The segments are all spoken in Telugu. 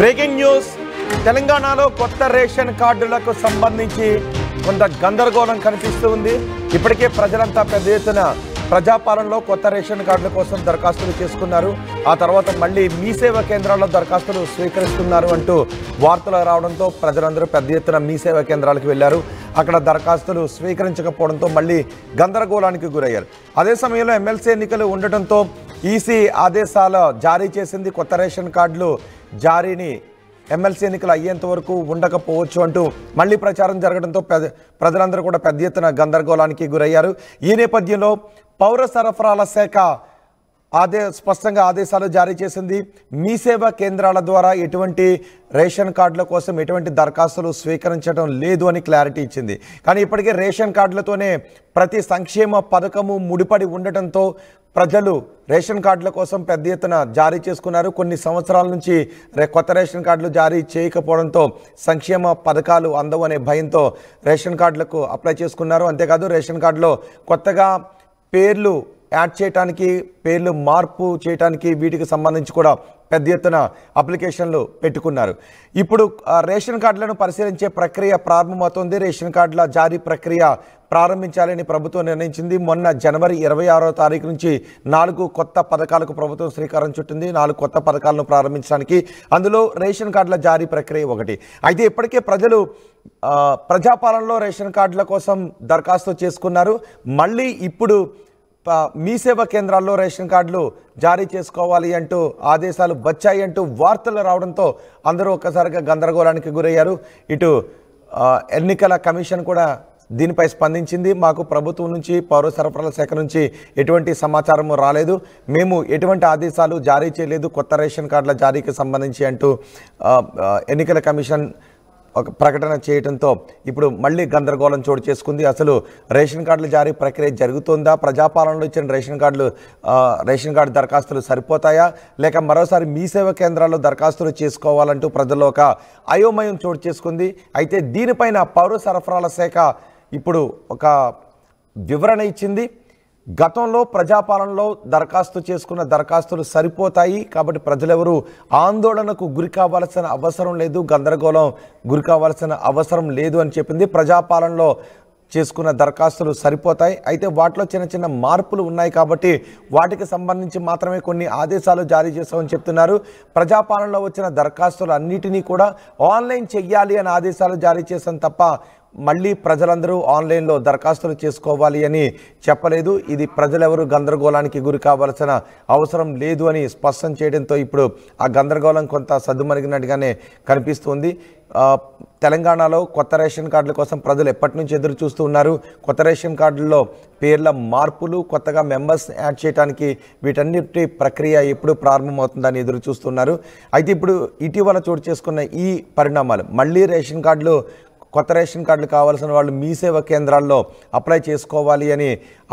బ్రేకింగ్ న్యూస్ తెలంగాణలో కొత్త రేషన్ కార్డులకు సంబంధించి కొంత గందరగోళం కనిపిస్తుంది. ఇప్పటికే ప్రజలంతా పెద్ద ఎత్తున ప్రజాపాలనలో కొత్త రేషన్ కార్డుల కోసం దరఖాస్తులు చేసుకున్నారు. ఆ తర్వాత మళ్ళీ మీ సేవా కేంద్రాల్లో దరఖాస్తులు స్వీకరిస్తున్నారు అంటూ వార్తలు రావడంతో ప్రజలందరూ పెద్ద ఎత్తున మీ సేవా కేంద్రాలకు వెళ్లారు. అక్కడ దరఖాస్తులు స్వీకరించకపోవడంతో మళ్ళీ గందరగోళానికి గురయ్యారు. అదే సమయంలో ఎమ్మెల్సీ ఎన్నికలు ఉండటంతో ఈసీ ఆదేశాలు జారీ చేసింది. కొత్త రేషన్ కార్డులు జారీని ఎమ్మెల్సీ ఎన్నికలు అయ్యేంత వరకు ఉండకపోవచ్చు అంటూ మళ్ళీ ప్రచారం జరగడంతో ప్రజలందరూ కూడా పెద్ద ఎత్తున గందరగోళానికి గురయ్యారు. ఈ నేపథ్యంలో పౌర సరఫరాల శాఖ స్పష్టంగా ఆదేశాలు జారీ చేసింది. మీ సేవా కేంద్రాల ద్వారా ఎటువంటి రేషన్ కార్డుల కోసం ఎటువంటి దరఖాస్తులు స్వీకరించడం లేదు అని క్లారిటీ ఇచ్చింది. కానీ ఇప్పటికే రేషన్ కార్డులతోనే ప్రతి సంక్షేమ పథకము ముడిపడి ఉండటంతో ప్రజలు రేషన్ కార్డుల కోసం పెద్ద ఎత్తున జారీ చేసుకున్నారు. కొన్ని సంవత్సరాల నుంచి కొత్త రేషన్ కార్డులు జారీ చేయకపోవడంతో సంక్షేమ పథకాలు అందవు అనే భయంతో రేషన్ కార్డులకు అప్లై చేసుకున్నారు. అంతేకాదు రేషన్ కార్డులో కొత్తగా పేర్లు యాడ్ చేయడానికి, పేర్లు మార్పు చేయడానికి వీటికి సంబంధించి కూడా పెద్ద ఎత్తున అప్లికేషన్లు పెట్టుకున్నారు. ఇప్పుడు రేషన్ కార్డులను పరిశీలించే ప్రక్రియ ప్రారంభమవుతోంది. రేషన్ కార్డుల జారీ ప్రక్రియ ప్రారంభించాలని ప్రభుత్వం నిర్ణయించింది. మొన్న జనవరి 26వ తారీఖు నుంచి 4 కొత్త పథకాలకు ప్రభుత్వం శ్రీకారం చుట్టింది. 4 కొత్త పథకాలను ప్రారంభించడానికి అందులో రేషన్ కార్డుల జారీ ప్రక్రియ ఒకటి. అయితే ఇప్పటికే ప్రజలు ప్రజాపాలనలో రేషన్ కార్డుల కోసం దరఖాస్తు చేసుకున్నారు. మళ్ళీ ఇప్పుడు మీ సేవా కేంద్రాల్లో రేషన్ కార్డులు జారీ చేసుకోవాలి అంటూ ఆదేశాలు వచ్చాయి అంటూ వార్తలు రావడంతో అందరూ ఒక్కసారిగా గందరగోళానికి గురయ్యారు. ఇటు ఎన్నికల కమిషన్ కూడా దీనిపై స్పందించింది. మాకు ప్రభుత్వం నుంచి, పౌర సరఫరాల శాఖ నుంచి ఎటువంటి సమాచారం రాలేదు, మేము ఎటువంటి ఆదేశాలు జారీ చేయలేదు కొత్త రేషన్ కార్డుల జారీకి సంబంధించి అంటూ ఎన్నికల కమిషన్ ఒక ప్రకటన చేయడంతో ఇప్పుడు మళ్ళీ గందరగోళం చోటు చేసుకుంది. అసలు రేషన్ కార్డుల జారీ ప్రక్రియ జరుగుతుందా? ప్రజాపాలనలో ఇచ్చిన రేషన్ కార్డు దరఖాస్తులు సరిపోతాయా, లేక మరోసారి మీ సేవా కేంద్రాల్లో దరఖాస్తులు చేసుకోవాలంటూ ప్రజల్లో ఒక అయోమయం చోటు చేసుకుంది. అయితే దీనిపైన పౌర సరఫరాల శాఖ ఇప్పుడు ఒక వివరణ ఇచ్చింది. గతంలో ప్రజాపాలనలో దరఖాస్తు చేసుకున్న దరఖాస్తులు సరిపోతాయి కాబట్టి ప్రజలెవరూ ఆందోళనకు గురి కావాల్సిన అవసరం లేదు, గందరగోళం గురి కావాల్సిన అవసరం లేదు అని చెప్పింది. ప్రజాపాలనలో చేసుకున్న దరఖాస్తులు సరిపోతాయి, అయితే వాటిలో చిన్న చిన్న మార్పులు ఉన్నాయి కాబట్టి వాటికి సంబంధించి మాత్రమే కొన్ని ఆదేశాలు జారీ చేస్తామని చెప్తున్నారు. ప్రజాపాలనలో వచ్చిన దరఖాస్తులు అన్నిటినీ కూడా ఆన్లైన్ చెయ్యాలి అని ఆదేశాలు జారీ చేస్తాం తప్ప మళ్ళీ ప్రజలందరూ ఆన్లైన్లో దరఖాస్తులు చేసుకోవాలి అని చెప్పలేదు. ఇది ప్రజలెవరూ గందరగోళానికి గురి కావాల్సిన అవసరం లేదు అని స్పష్టం చేయడంతో ఇప్పుడు ఆ గందరగోళం కొంత సద్దుమణిగినట్టుగానే కనిపిస్తుంది. తెలంగాణలో కొత్త రేషన్ కార్డుల కోసం ప్రజలు ఎప్పటి నుంచి ఎదురు చూస్తూ ఉన్నారు. కొత్త రేషన్ కార్డుల్లో పేర్ల మార్పులు, కొత్తగా మెంబర్స్ యాడ్ చేయడానికి వీటన్నిటి ప్రక్రియ ఎప్పుడు ప్రారంభమవుతుందని ఎదురు చూస్తున్నారు. అయితే ఇప్పుడు ఇటీవల చోటు చేసుకున్న ఈ పరిణామాలు, మళ్ళీ రేషన్ కార్డులు కొత్త రేషన్ కార్డులు కావాల్సిన వాళ్ళు మీ సేవా కేంద్రాల్లో అప్లై చేసుకోవాలి అని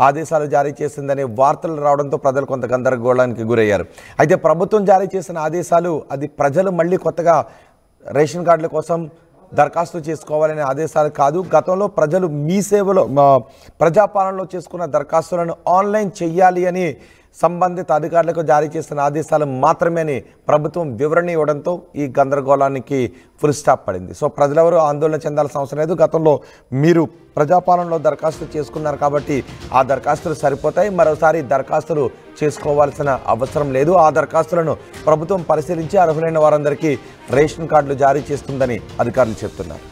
ఆదేశాలు జారీ చేసిందనే వార్తలు రావడంతో ప్రజలు కొంత గందరగోళానికి గురయ్యారు. అయితే ప్రభుత్వం జారీ చేసిన ఆదేశాలు అది ప్రజలు మళ్ళీ కొత్తగా రేషన్ కార్డుల కోసం దరఖాస్తు చేసుకోవాలనే ఆదేశాలు కాదు. గతంలో ప్రజలు మీ సేవలో ప్రజాపాలనలో చేసుకున్న దరఖాస్తులను ఆన్లైన్ చెయ్యాలి అని సంబంధిత అధికారులకు జారీ చేసిన ఆదేశాలు మాత్రమే అని ప్రభుత్వం వివరణ ఇవ్వడంతో ఈ గందరగోళానికి ఫుల్ స్టాప్ పడింది. సో ప్రజలెవరూ ఆందోళన చెందాల్సిన అవసరం లేదు. గతంలో మీరు ప్రజాపాలనలో దరఖాస్తు చేసుకున్నారు కాబట్టి ఆ దరఖాస్తులు సరిపోతాయి, మరోసారి దరఖాస్తులు చేసుకోవాల్సిన అవసరం లేదు. ఆ దరఖాస్తులను ప్రభుత్వం పరిశీలించి అర్హులైన వారందరికీ రేషన్ కార్డులు జారీ చేస్తుందని అధికారులు చెప్తున్నారు.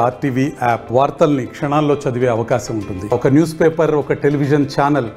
ఆర్టీవీ యాప్ వార్తల్ని క్షణాల్లో చదివే అవకాశం ఉంటుంది. ఒక న్యూస్ పేపర్, ఒక టెలివిజన్ ఛానల్